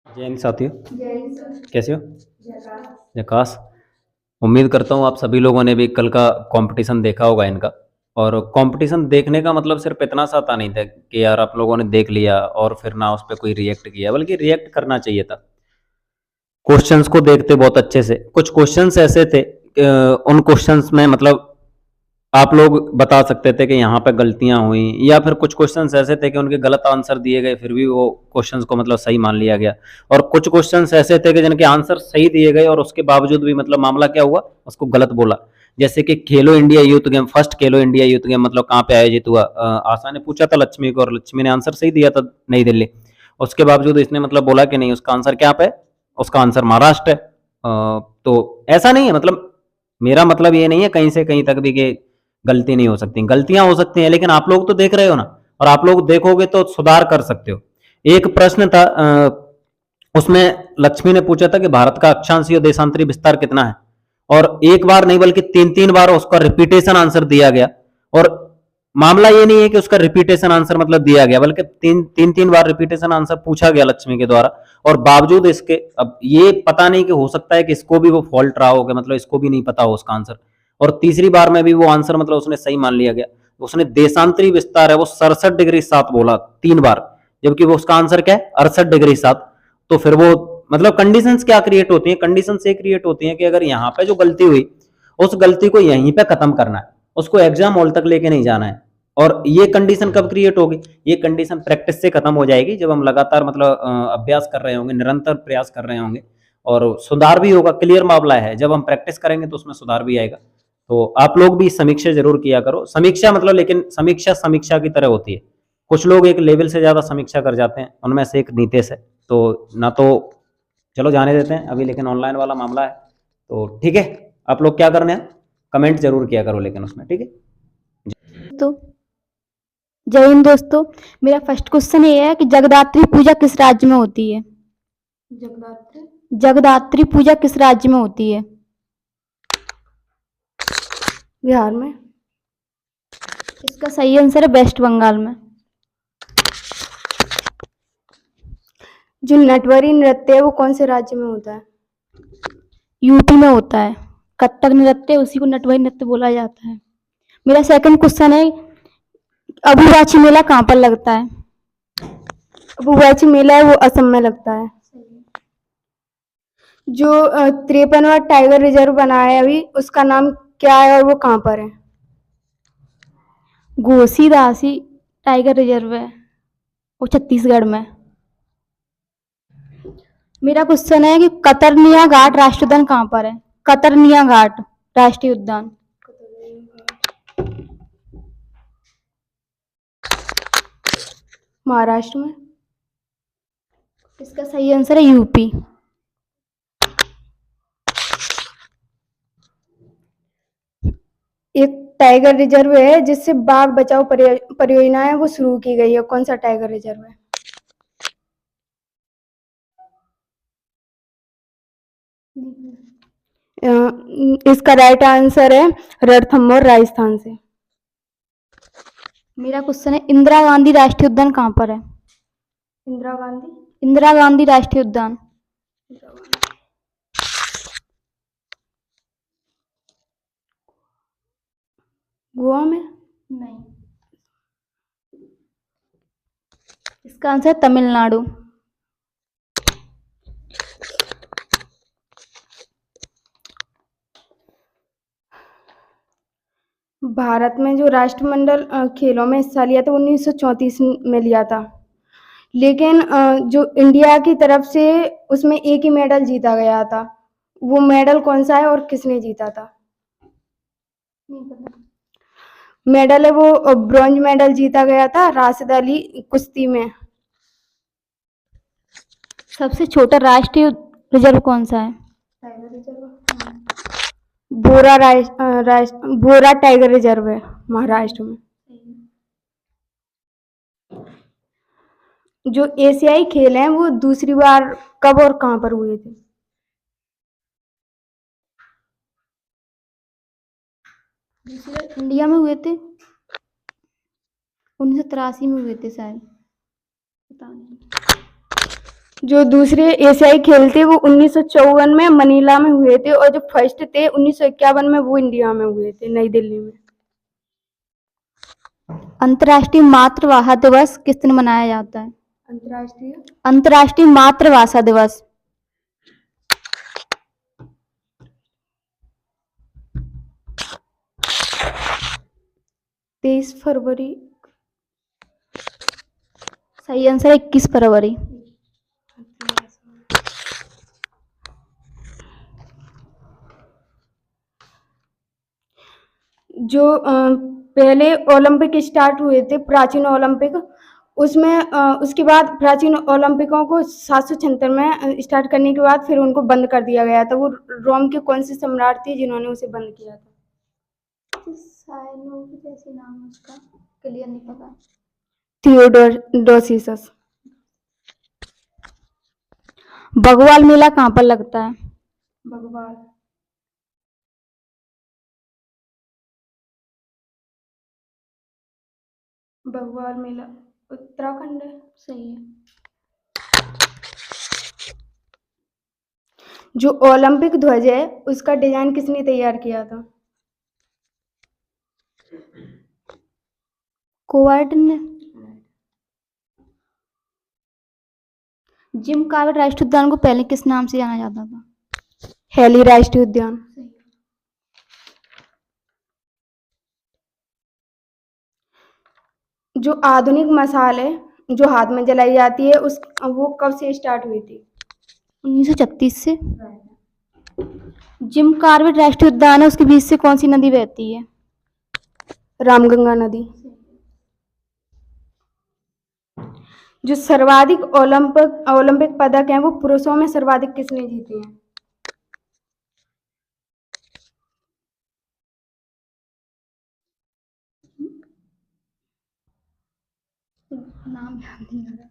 जय हिंद साथियों। जय हिंद सर। कैसे हो? झकास। जकास। उम्मीद करता हूँ आप सभी लोगों ने भी कल का कंपटीशन देखा होगा इनका। और कंपटीशन देखने का मतलब सिर्फ इतना सा था नहीं था कि यार आप लोगों ने देख लिया और फिर ना उस पर कोई रिएक्ट किया, बल्कि रिएक्ट करना चाहिए था। क्वेश्चंस को देखते बहुत अच्छे से, कुछ क्वेश्चंस ऐसे थे उन क्वेश्चंस में मतलब आप लोग बता सकते थे कि यहाँ पे गलतियां हुई, या फिर कुछ क्वेश्चंस ऐसे थे कि उनके गलत आंसर दिए गए फिर भी वो क्वेश्चंस को मतलब सही मान लिया गया। और कुछ क्वेश्चंस ऐसे थे कि जिनके आंसर सही दिए गए और उसके बावजूद भी मतलब मामला क्या हुआ, उसको गलत बोला। जैसे कि खेलो इंडिया यूथ गेम, फर्स्ट खेलो इंडिया यूथ गेम मतलब कहाँ पे आयोजित हुआ। आशा ने पूछा था लक्ष्मी को और लक्ष्मी ने आंसर सही दिया था, नई दिल्ली। उसके बावजूद इसने मतलब बोला कि नहीं, उसका आंसर क्या पे, उसका आंसर महाराष्ट्र है। तो ऐसा नहीं है, मतलब मेरा मतलब ये नहीं है कहीं से कहीं तक भी कि गलती नहीं हो सकती, गलतियां हो सकती हैं, लेकिन आप लोग तो देख रहे हो ना, और आप लोग देखोगे तो सुधार कर सकते हो। एक प्रश्न था उसमें लक्ष्मी ने पूछा था कि भारत का अक्षांशीय देशांतरी विस्तार कितना है, और एक बार नहीं बल्कि तीन तीन बार उसका रिपीटेशन आंसर दिया गया। और मामला ये नहीं है कि उसका रिपीटेशन आंसर मतलब दिया गया, बल्कि तीन तीन बार रिपीटेशन आंसर पूछा गया लक्ष्मी के द्वारा। और बावजूद इसके, अब ये पता नहीं कि हो सकता है कि इसको भी वो फॉल्ट रहा हो, मतलब इसको भी नहीं पता हो उसका आंसर। और तीसरी बार में भी वो आंसर मतलब उसने सही मान लिया गया। उसने देशांतरी विस्तार है वो 67 डिग्री 7 बोला 3 बार, जबकि वो उसका आंसर क्या है 68 डिग्री 7। तो फिर वो मतलब कंडीशंस क्या क्रिएट होती हैं, कंडीशन से क्रिएट होती हैं कि अगर यहाँ पे जो गलती हुई उस गलती को यहीं पे खत्म करना है, उसको एग्जाम हॉल तक लेके नहीं जाना है। और ये कंडीशन कब क्रिएट होगी, ये कंडीशन प्रैक्टिस से खत्म हो जाएगी, जब हम लगातार मतलब अभ्यास कर रहे होंगे, निरंतर प्रयास कर रहे होंगे, और सुधार भी होगा। क्लियर मामला है, जब हम प्रैक्टिस करेंगे तो उसमें सुधार भी आएगा। तो आप लोग भी समीक्षा जरूर किया करो। समीक्षा मतलब, लेकिन समीक्षा समीक्षा की तरह होती है। कुछ लोग एक लेवल से ज्यादा समीक्षा कर जाते हैं, उनमें से एक नीतेश है। तो ना तो चलो जाने देते हैं अभी, लेकिन ऑनलाइन वाला मामला है तो ठीक है। आप लोग क्या करने हैं, कमेंट जरूर किया करो लेकिन उसमें, ठीक है। तो जय हिंद दोस्तों। मेरा फर्स्ट क्वेश्चन ये है कि जगदात्री पूजा किस राज्य में होती है? जगदात्री जगदात्री पूजा किस राज्य में होती है? बिहार में। इसका सही आंसर है वेस्ट बंगाल में। जो नटवरी नृत्य है वो कौन से राज्य में होता है? यूपी में होता है। कथक नृत्य, उसी को नटवरी नृत्य बोला जाता है। मेरा सेकंड क्वेश्चन है, अबुवाची मेला कहाँ पर लगता है? अबुवाची मेला है वो असम में लगता है। जो 53वां टाइगर रिजर्व बना है अभी, उसका नाम क्या है और वो कहाँ पर है? घोसीदासी टाइगर रिजर्व है, वो छत्तीसगढ़ में। मेरा क्वेश्चन है कि कतरनिया घाट राष्ट्रीय उद्यान कहाँ पर है? कतरनिया घाट राष्ट्रीय उद्यान महाराष्ट्र में। इसका सही आंसर है यूपी। एक टाइगर रिजर्व है जिससे बाघ बचाओ परियोजना है वो शुरू की गई है, कौन सा टाइगर रिजर्व है? इसका राइट आंसर है रणथंभौर राजस्थान से। मेरा क्वेश्चन है, इंदिरा गांधी राष्ट्रीय उद्यान कहाँ पर है? इंदिरा गांधी राष्ट्रीय उद्यान गोवा में नहीं। इसका आंसर है तमिलनाडु। भारत में जो राष्ट्रमंडल खेलों में हिस्सा लिया था 1934 में लिया था, लेकिन जो इंडिया की तरफ से उसमें एक ही मेडल जीता गया था। वो मेडल कौन सा है और किसने जीता था? नहीं पता। मेडल है वो ब्रॉन्ज मेडल जीता गया था राशिद अली कुश्ती में। सबसे छोटा राष्ट्रीय रिजर्व कौन सा है? टाइगर रिजर्व बोरा टाइगर रिजर्व है महाराष्ट्र में। जो एशियाई खेल हैं वो दूसरी बार कब और कहाँ पर हुए थे? इंडिया में हुए थे, 1983 में हुए थे शायद, पता नहीं। जो दूसरे एशियाई खेल थे वो 1954 में मनीला में हुए थे और जो फर्स्ट थे 1951 में वो इंडिया में हुए थे, नई दिल्ली में। अंतर्राष्ट्रीय मातृभाषा दिवस किस दिन मनाया जाता है? अंतर्राष्ट्रीय अंतर्राष्ट्रीय मातृभाषा दिवस 23 फरवरी। सही आंसर 21 फरवरी। जो पहले ओलंपिक स्टार्ट हुए थे, प्राचीन ओलंपिक, उसमें उसके बाद प्राचीन ओलंपिकों को 776 में स्टार्ट करने के बाद फिर उनको बंद कर दिया गया था। वो रोम के कौन से सम्राट थे जिन्होंने उसे बंद किया था? जैसे नाम है उसका, क्लियर नहीं पता। थियोडोसियस। बगवाल मेला कहाँ पर लगता है? भगवान भगवान मेला उत्तराखंड है। सही है। जो ओलंपिक ध्वज है उसका डिजाइन किसने तैयार किया था? कोवार्ड ने। जिम कार्बेट राष्ट्रीय उद्यान को पहले किस नाम से जाना जाता था? हेली राष्ट्रीय उद्यान। जो आधुनिक मशाल है जो हाथ में जलाई जाती है उस वो कब से स्टार्ट हुई थी? 1936 से। जिम कार्बेट राष्ट्रीय उद्यान है, उसके बीच से कौन सी नदी बहती है? रामगंगा नदी। जो सर्वाधिक ओलंपिक पदक हैं वो पुरुषों में सर्वाधिक किसने जीते हैं? नाम याद नहीं आ रहा,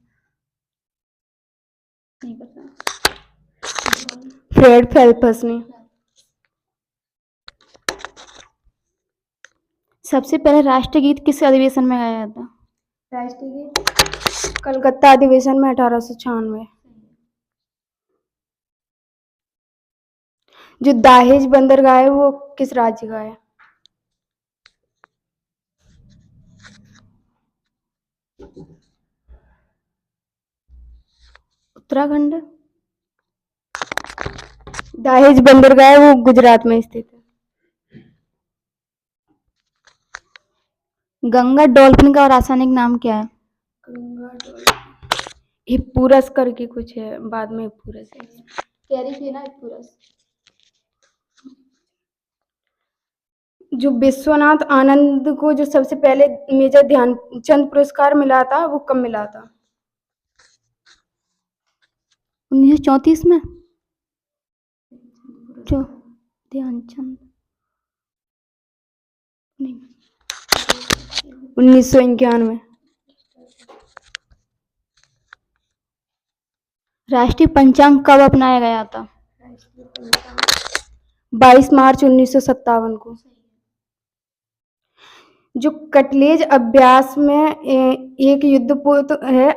नहीं पता। फ्रेड फेल्प्स ने। सबसे पहले राष्ट्रीय गीत किस अधिवेशन में गाया था? राष्ट्रीय गीत कलकत्ता अधिवेशन में 1896। जो दाहेज बंदरगाह है वो किस राज्य का है? उत्तराखंड। दाहेज बंदरगाह है वो गुजरात में स्थित है। गंगा डॉल्फिन का रासायनिक नाम क्या है? ये पूरस करके कुछ है, बाद में पूरस है। पूरस। जो विश्वनाथ आनंद को जो सबसे पहले मेजर ध्यानचंद पुरस्कार मिला था वो कब मिला था? 1934 में। जो ध्यानचंद 1991। राष्ट्रीय पंचांग कब अपनाया गया था? 22 मार्च 1957 को। जो कटलेज अभ्यास में एक युद्धपोत है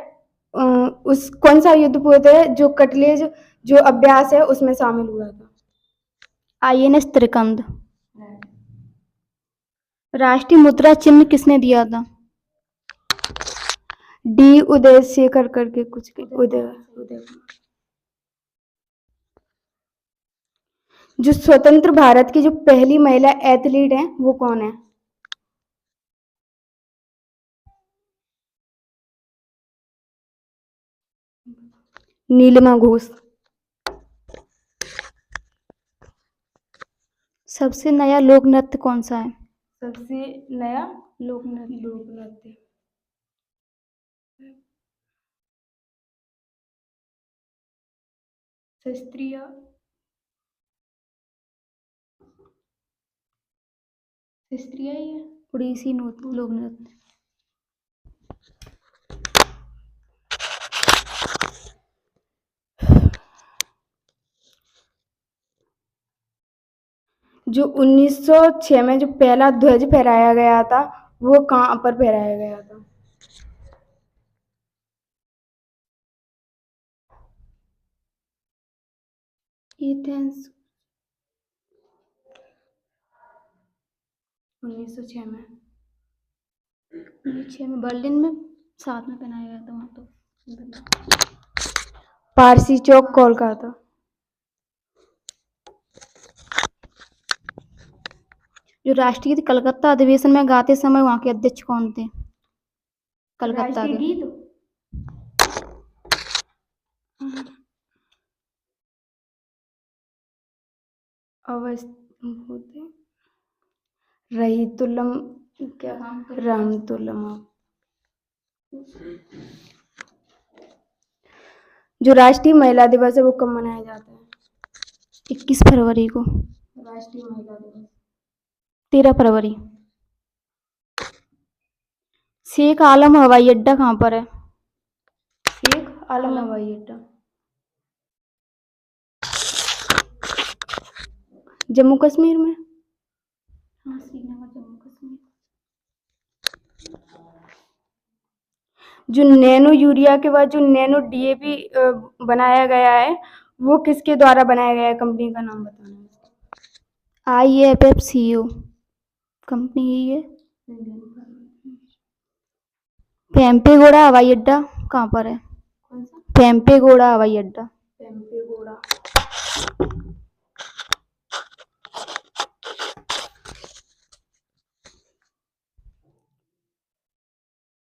उस कौन सा युद्धपोत है जो कटलेज जो अभ्यास है उसमें शामिल हुआ था? INS त्रिकंद। राष्ट्रीय मुद्रा चिन्ह किसने दिया था? डी उदय शेखर करके कुछ उदय। जो स्वतंत्र भारत की जो पहली महिला एथलीट है वो कौन है? नीलिमा घोष। सबसे नया लोक नृत्य कौन सा है? सबसे नया लोक नृत्य शास्त्रीय ही है। उड़ीसी लोक नृत्य। जो 1906 में जो पहला ध्वज फहराया गया था वो कहाँ पर फहराया गया था? एथेंस 1906 में। 6 में बर्लिन में 7 में पहनाया गया था वहाँ तो। पारसी चौक कोलकाता। जो राष्ट्रीय गीत कलकत्ता अधिवेशन में गाते समय वहाँ के अध्यक्ष कौन थे? कलकत्ता राष्ट्रीय के। गीत होते रहीतुल्लम क्या रहमतुल्लम। जो राष्ट्रीय महिला दिवस है वो कब मनाया जाता है? 21 फरवरी को। राष्ट्रीय महिला दिवस 13 फरवरी। शेख आलम हवाई अड्डा कहाँ पर है? शेख आलम हवाई अड्डा जम्मू कश्मीर में। हाँ, श्रीनगर जम्मू कश्मीर। जो नैनो यूरिया के बाद जो नैनो डीएपी बनाया गया है वो किसके द्वारा बनाया गया है? कंपनी का नाम बताना। IFFCO कंपनी यही है। पेम्पेगौड़ा हवाई अड्डा कहाँ पर है? कौन सा? पेम्पेगौड़ा हवाई अड्डा। पेम्पेगौड़ा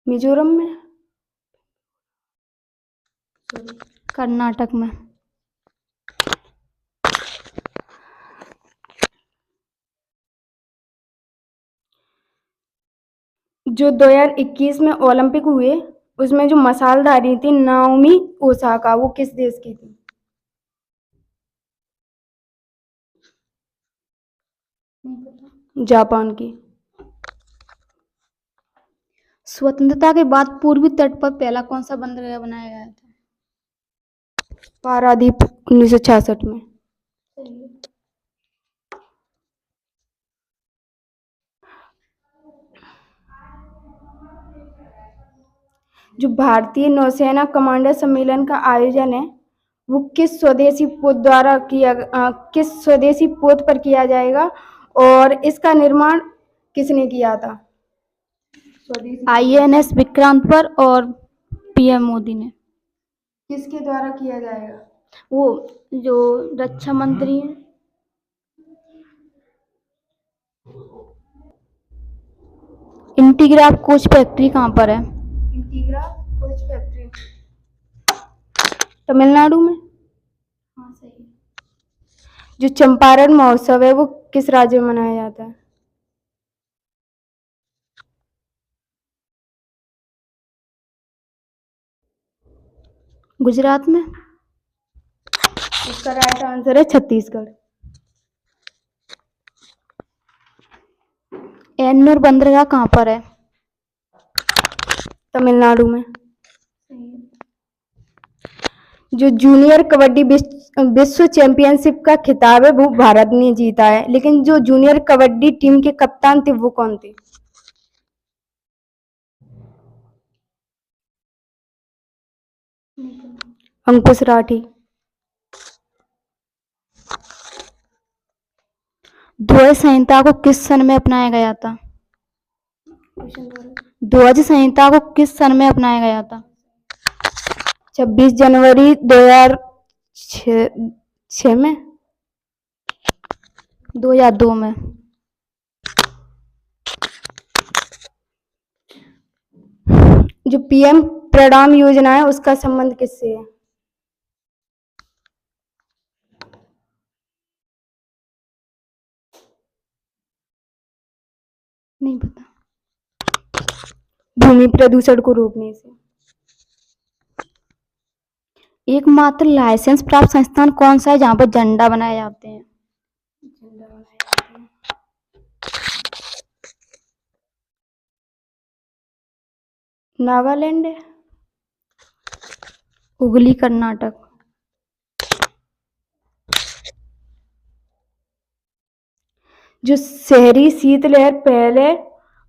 मिजोरम में। कर्नाटक में। जो 2021 में ओलंपिक हुए उसमें जो मसालधारी थी नाओमी ओसाका वो किस देश की थी? जापान की। स्वतंत्रता के बाद पूर्वी तट पर पहला कौन सा बंदरगाह बनाया गया था? पारादीप 1966 में। जो भारतीय नौसेना कमांडर सम्मेलन का आयोजन है वो किस स्वदेशी पोत पर किया जाएगा और इसका निर्माण किसने किया था? INS विक्रांत पर और PM मोदी ने। किसके द्वारा किया जाएगा? वो जो रक्षा मंत्री हैं। इंटीग्राफ कोच फैक्ट्री कहाँ पर है? इंटीग्राफ कोच फैक्ट्री तमिलनाडु में। हाँ, सही है। जो चंपारण महोत्सव है वो किस राज्य में मनाया जाता है? गुजरात में। इसका राइट आंसर है छत्तीसगढ़। एन्नूर बंदरगाह कहाँ पर है? तमिलनाडु में। जो जूनियर कबड्डी विश्व चैंपियनशिप का खिताब है वो भारत ने जीता है लेकिन जो जूनियर कबड्डी टीम के कप्तान थे वो कौन थे? अंकुश राठी। ध्वज संहिता को किस सन में अपनाया गया था? ध्वज संहिता को किस सन में अपनाया गया था? 26 जनवरी 2006 में। 2002 में। जो PM प्रणाम योजना है उसका संबंध किससे है? नहीं पता। भूमि प्रदूषण को रोकने से। एकमात्र लाइसेंस प्राप्त संस्थान कौन सा है जहाँ पर झंडा बनाए जाते हैं? नागालैंड है। हुगली कर्नाटक। जो शहरी शीतलहर पहले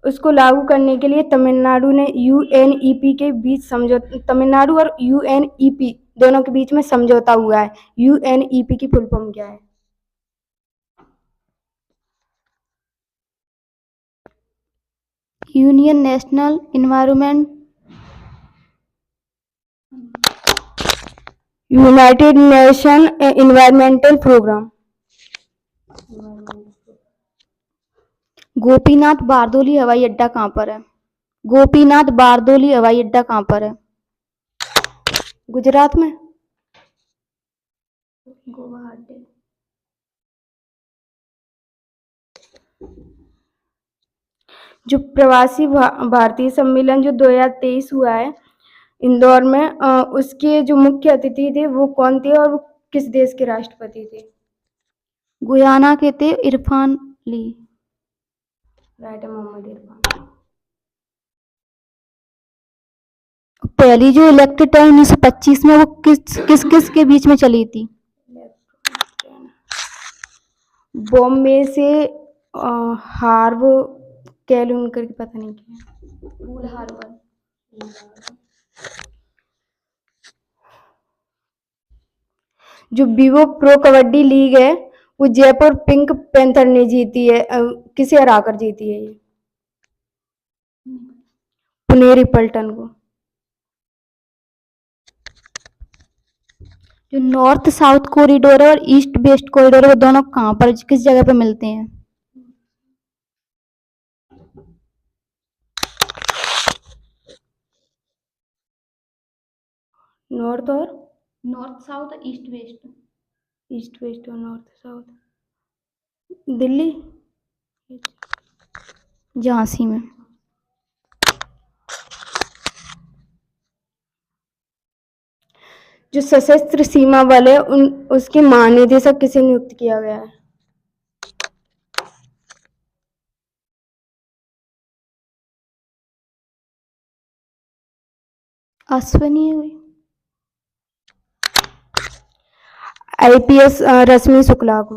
उसको लागू करने के लिए तमिलनाडु ने UNEP के बीच समझौता तमिलनाडु और UNEP दोनों के बीच में समझौता हुआ है। UNEP की फुल फॉर्म क्या है? Union national environment united nation environmental programme. Gopinath Bordoloi हवाई अड्डा कहाँ पर है? गोपीनाथ बारदोली हवाई अड्डा कहाँ पर है? गुजरात में। गुवाहाटी। जो प्रवासी भारतीय सम्मेलन जो 2023 हुआ है इंदौर में, उसके जो मुख्य अतिथि थे वो कौन थे और वो किस देश के राष्ट्रपति थे? गुयाना के थे इरफान ली। राइट है, मोहम्मद इरफान। पहली जो इलेक्टेड टर्म 1925 में वो किस के बीच में चली थी? बॉम्बे से हार्व कैलून करके, पता नहीं क्या। जो विवो प्रो कबड्डी लीग है वो जयपुर पिंक पैंथर ने जीती है। किसे हराकर जीती है ये? पुनेरी पल्टन को। जो नॉर्थ साउथ कॉरिडोर और ईस्ट वेस्ट कॉरिडोर वो दोनों कहाँ पर किस जगह पर मिलते हैं? North south east west. East west और नॉर्थ साउथ। दिल्ली, झांसी में। जो सशस्त्र सीमा बल है उसके महानिदेशक किसे नियुक्त किया गया है? अश्विनी है कोई? IPS रश्मि शुक्ला को।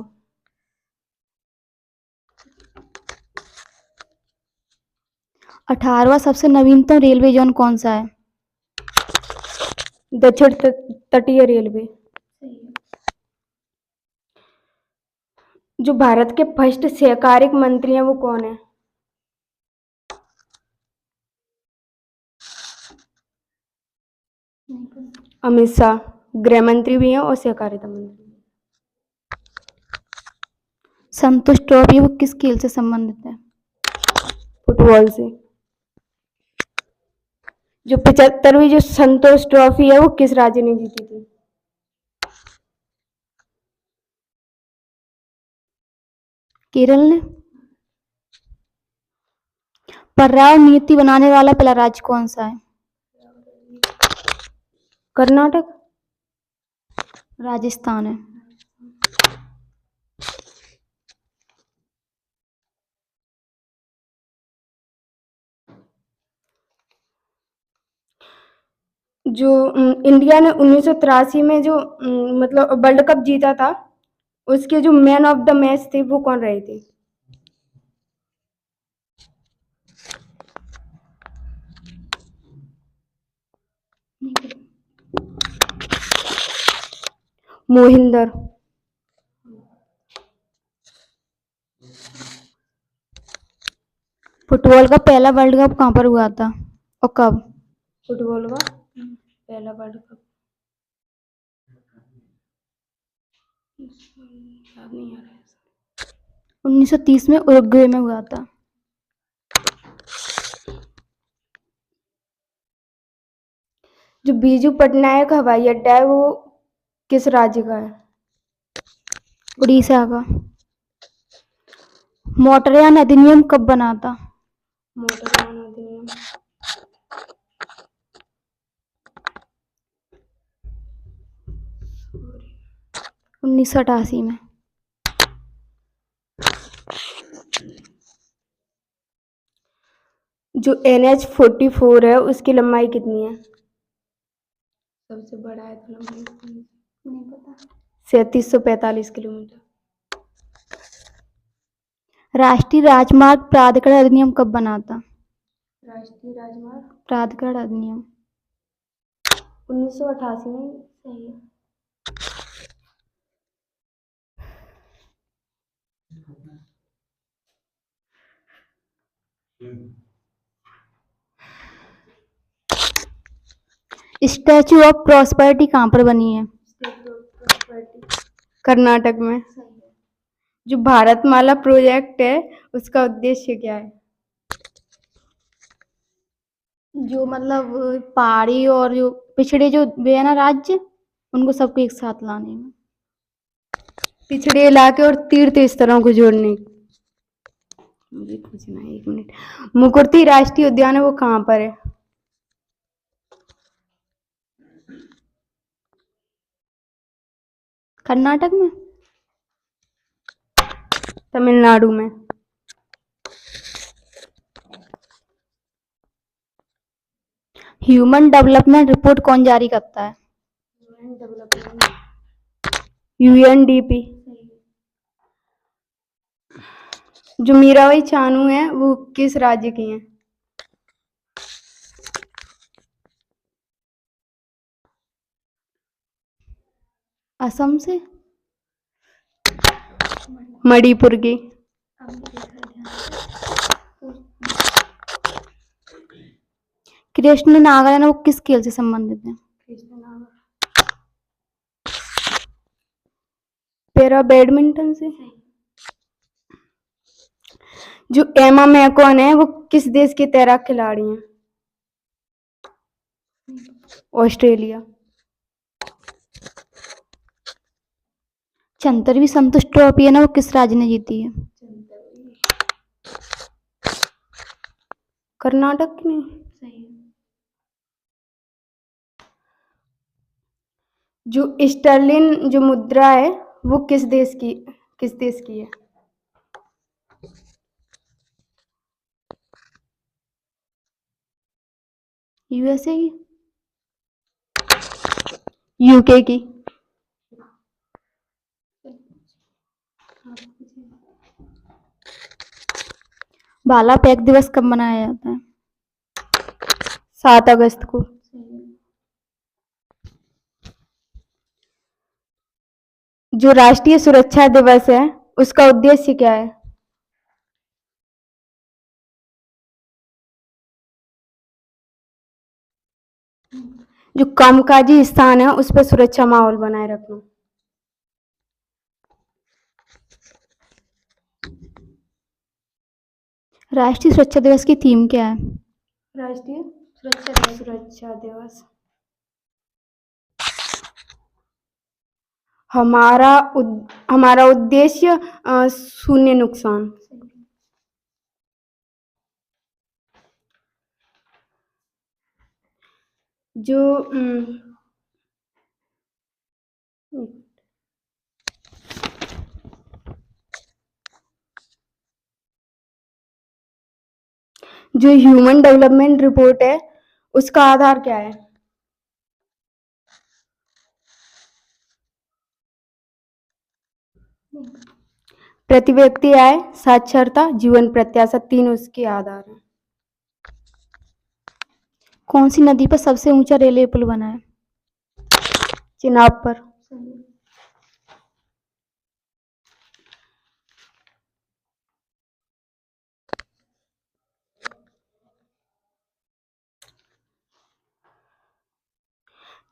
अठारहवां सबसे नवीनतम रेलवे जोन कौन सा है? दक्षिण तटीय रेलवे। जो भारत के फर्स्ट सहकारिक मंत्री हैं वो कौन है? अमित शाह, गृह मंत्री भी हैं और सहकारिता मंत्री। संतोष ट्रॉफी वो किस खेल से संबंधित है? फुटबॉल से। जो 75वीं जो संतोष ट्रॉफी है वो किस राज्य ने जीती थी? केरल ने। पर्यावरण नीति बनाने वाला पहला राज्य कौन सा है? कर्नाटक। राजस्थान है। जो इंडिया ने 1983 में जो मतलब वर्ल्ड कप जीता था उसके जो मैन ऑफ द मैच थे वो कौन रहे थे? मोहिंदर। फुटबॉल का पहला वर्ल्ड कप कहाँ पर हुआ था और कब? फुटबॉल का पहला वर्ल्ड कप याद नहीं आ रहा है। 1930 में उरुग्वे में हुआ था। जो बीजू पटनायक हवाई अड्डा है वो किस राज्य का है? उड़ीसा का। मोटरयान अधिनियम कब बना था? मोटरयान अधिनियम 1988 में। जो NH-44 है उसकी लंबाई कितनी है? सबसे बड़ा है तो लंबाई नहीं पता। 3745 किलोमीटर। राष्ट्रीय राजमार्ग प्राधिकरण अधिनियम कब बना था? राष्ट्रीय राजमार्ग प्राधिकरण अधिनियम 1988 में सही है। स्टैचू ऑफ प्रॉस्पेरिटी कहाँ पर बनी है? कर्नाटक में। जो भारतमाला प्रोजेक्ट है उसका उद्देश्य क्या है? जो मतलब पहाड़ी और जो पिछड़े जो वे है ना राज्य, उनको सबको एक साथ लाने में। पिछड़े इलाके और तीर्थ स्थलों को जोड़ने। मुझे पूछना है, 1 मिनट। मुकुर्ती राष्ट्रीय उद्यान है वो कहाँ पर है? कर्नाटक में। तमिलनाडु में। ह्यूमन डेवलपमेंट रिपोर्ट कौन जारी करता है? यूएनडीपी। जो मीराबाई चानू है वो किस राज्य की हैं? असम से। मणिपुर की। कृष्ण नागालैंड है वो किस खेल से संबंधित है? पैरा बैडमिंटन से। जो एमा मैकॉन है वो किस देश की तैराक खिलाड़ी हैं? ऑस्ट्रेलिया। चंतरवी संतोष ट्रॉफी है ना वो किस राज्य ने जीती है? कर्नाटक में। जो स्टर्लिन जो मुद्रा है वो किस देश की है? यूएसए की। यूके की। भाला फेंक दिवस कब मनाया जाता है? 7 अगस्त को। जो राष्ट्रीय सुरक्षा दिवस है उसका उद्देश्य क्या है? जो कामकाजी स्थान है उस पर सुरक्षा माहौल बनाए रखना। राष्ट्रीय सुरक्षा दिवस की थीम क्या है? राष्ट्रीय सुरक्षा दिवस हमारा उद्देश्य शून्य नुकसान। जो जो ह्यूमन डेवलपमेंट रिपोर्ट है उसका आधार क्या है? प्रति व्यक्ति आय, साक्षरता, जीवन प्रत्याशा, 3 उसके आधार हैं। कौन सी नदी पर सबसे ऊंचा रेलवे पुल बना है? चिनाब पर।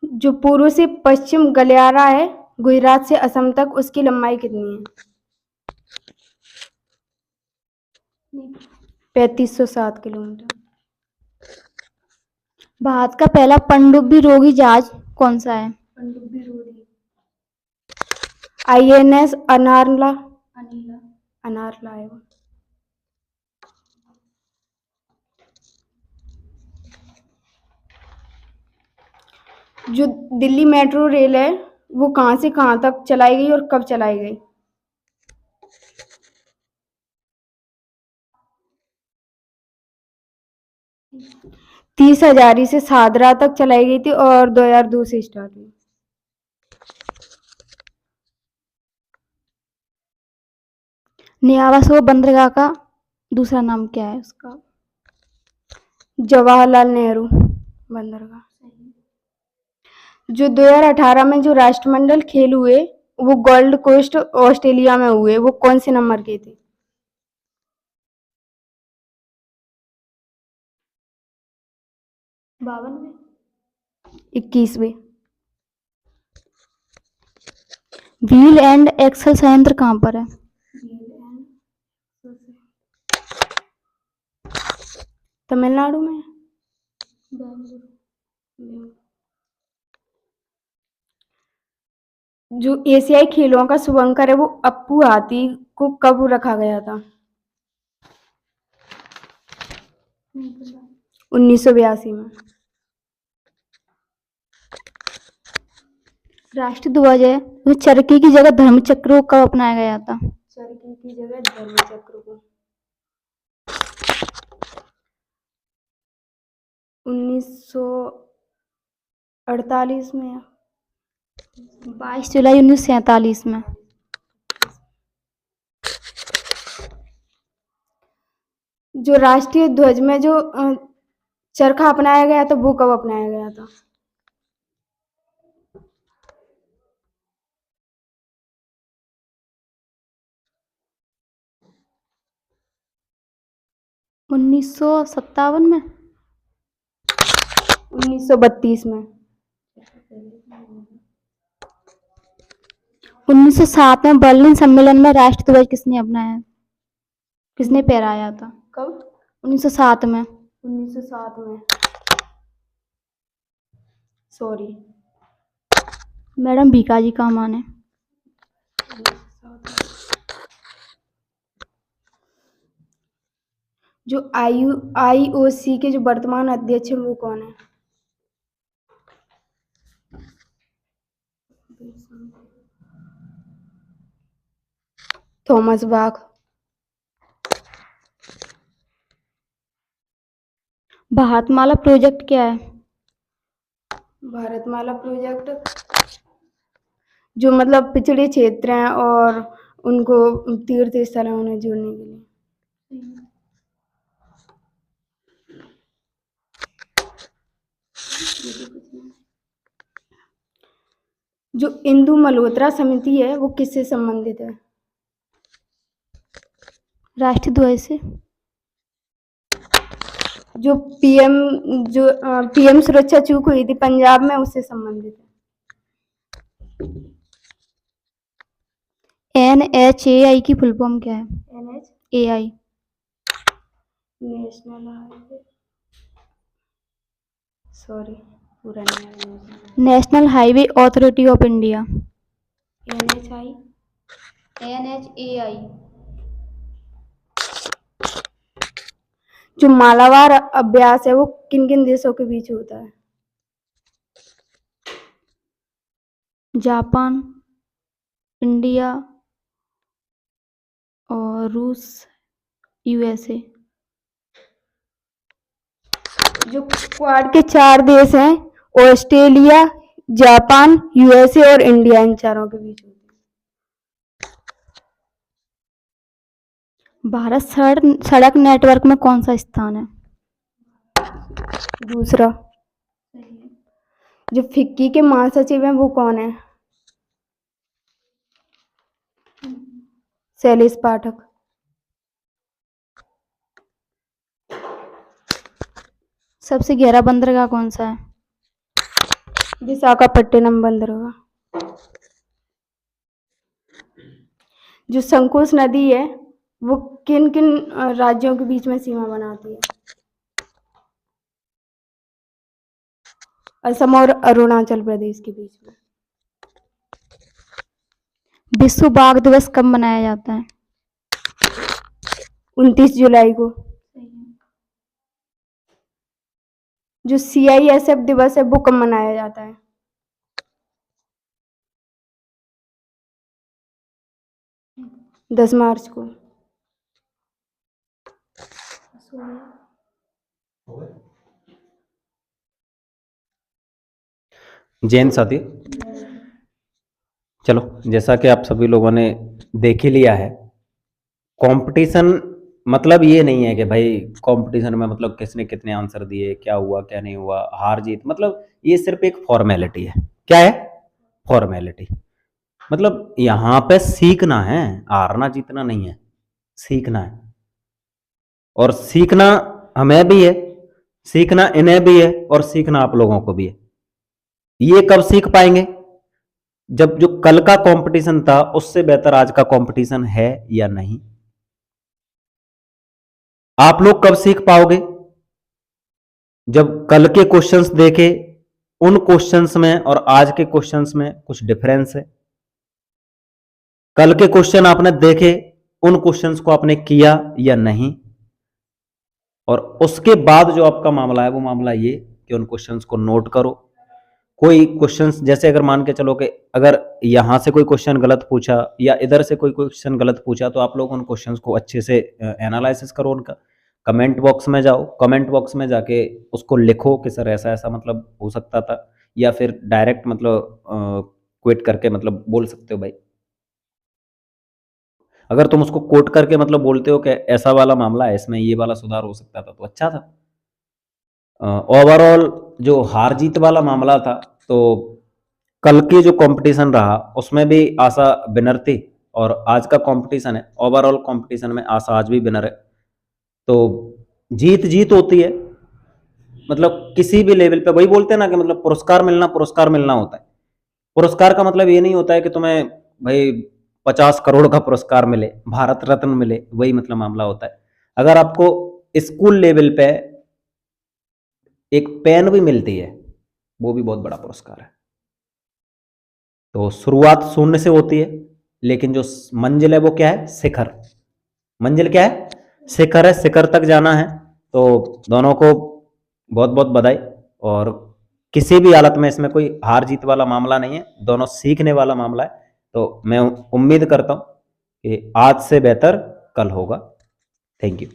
जो पूर्व से पश्चिम गलियारा है गुजरात से असम तक उसकी लंबाई कितनी है? 3507 किलोमीटर। भारत का पहला पनडुब्बी रोगी जहाज कौन सा है? INS अनारला है वो। जो दिल्ली मेट्रो रेल है वो कहाँ से कहाँ तक चलाई गई और कब चलाई गई? 30 हजारी से सादरा तक चलाई गई थी और 2002 से स्टार्ट हुई। नियावासो बंदरगाह का दूसरा नाम क्या है उसका? जवाहरलाल नेहरू बंदरगाह। जो 2018 में जो राष्ट्रमंडल खेल हुए वो गोल्ड कोस्ट ऑस्ट्रेलिया में हुए, वो कौन से नंबर के थे? 52वें। 21वें। व्हील एंड एक्सल संयंत्र कहाँ पर है? तमिलनाडु में। जो एशियाई खेलों का शुभंकर है वो अप्पू हाथी को कब रखा गया था? 1982 में। राष्ट्रीय ध्वज है वो चरखी की जगह धर्मचक्र को कब अपनाया गया था? चरखी की जगह धर्मचक्र को 1948 में। 22 जुलाई 1947 में। जो राष्ट्रीय ध्वज में जो चरखा अपनाया गया था वो कब अपनाया गया था? 1957 में। 1932 में। 1907 में बर्लिन सम्मेलन में राष्ट्रीय ध्वज किसने अपनाया, किसने फहराया था? कब? 1907 में। 1907 में। सॉरी मैडम भीकाजी का माने। जो IOC के जो वर्तमान अध्यक्ष हैं वो कौन है? Thomas Bach. भारतमाला प्रोजेक्ट क्या है? भारतमाला प्रोजेक्ट जो मतलब पिछड़े क्षेत्र हैं और उनको तीर्थ स्थलों में जोड़ने के लिए। जो इंदु मल्होत्रा समिति है वो किससे संबंधित है? राष्ट्रीय ध्वज से। जो पीएम सुरक्षा चूक हुई थी पंजाब में उससे संबंधित है। NHAI की फुल फॉर्म क्या है? NHAI नेशनल हाईवे, सॉरी पूरा नहीं। National highway authority of India. NHAI। जो मालाबार अभ्यास है वो किन किन देशों के बीच होता है? जापान, इंडिया और रूस, USA। जो क्वाड के 4 देश हैं ऑस्ट्रेलिया, जापान, USA और इंडिया, इन चारों के बीच होता है। भारत सड़क नेटवर्क में कौन सा स्थान है? दूसरा। जो फिक्की के महासचिव हैं वो कौन है? शैलेश पाठक। सबसे गहरा बंदरगाह कौन सा है? विशाखापट्टनम बंदरगाह। जो संकोच नदी है वो किन किन राज्यों के बीच में सीमा बनाती है? असम और अरुणाचल प्रदेश के बीच में। विश्व बाघ दिवस कब मनाया जाता है? 29 जुलाई को। जो CISF दिवस है वो कब मनाया जाता है? 10 मार्च को। जैन साथी, चलो जैसा कि आप सभी लोगों ने देख ही लिया है, कंपटीशन मतलब ये नहीं है कि भाई कंपटीशन में मतलब किसने कितने आंसर दिए, क्या हुआ क्या नहीं हुआ, हार जीत, मतलब ये सिर्फ एक फॉर्मेलिटी है। क्या है, फॉर्मेलिटी। मतलब यहां पे सीखना है, हारना जीतना नहीं है, सीखना है। और सीखना हमें भी है, सीखना इन्हें भी है, और सीखना आप लोगों को भी है। ये कब सीख पाएंगे, जब जो कल का कंपटीशन था उससे बेहतर आज का कंपटीशन है या नहीं। आप लोग कब सीख पाओगे, जब कल के क्वेश्चंस देखे, उन क्वेश्चंस में और आज के क्वेश्चंस में कुछ डिफरेंस है। कल के क्वेश्चन आपने देखे, उन क्वेश्चंस को आपने किया या नहीं, और उसके बाद जो आपका मामला है वो मामला ये कि उन क्वेश्चंस को नोट करो। कोई क्वेश्चंस जैसे अगर मान के चलो कि अगर यहां से कोई क्वेश्चन गलत पूछा या इधर से कोई क्वेश्चन गलत पूछा, तो आप लोग उन क्वेश्चंस को अच्छे से एनालिसिस करो उनका। कमेंट बॉक्स में जाओ, कमेंट बॉक्स में जाके उसको लिखो कि सर ऐसा ऐसा मतलब हो सकता था, या फिर डायरेक्ट मतलब क्विट करके मतलब बोल सकते हो भाई। अगर तुम उसको कोट करके मतलब बोलते हो कि ऐसा वाला मामला है, इसमें ये वाला सुधार हो सकता था, तो अच्छा था। ओवरऑल जो हार जीत वाला मामला था, तो कल के जो कंपटीशन रहा उसमें भी आशा विनर थी, और आज का कंपटीशन है, ओवरऑल कंपटीशन में आशा आज भी विनर है। तो जीत जीत होती है, मतलब किसी भी लेवल पे वही बोलते हैं ना कि मतलब पुरस्कार मिलना होता है। पुरस्कार का मतलब ये नहीं होता है कि तुम्हें भाई 50 करोड़ का पुरस्कार मिले, भारत रत्न मिले, वही मतलब मामला होता है। अगर आपको स्कूल लेवल पे एक पेन भी मिलती है, वो भी बहुत बड़ा पुरस्कार है। तो शुरुआत शून्य से होती है, लेकिन जो मंजिल है वो क्या है, शिखर। मंजिल क्या है, शिखर है, शिखर तक जाना है। तो दोनों को बहुत बहुत बधाई। और किसी भी हालत में इसमें कोई हार जीत वाला मामला नहीं है, दोनों सीखने वाला मामला है। तो मैं उम्मीद करता हूं कि आज से बेहतर कल होगा। Thank you.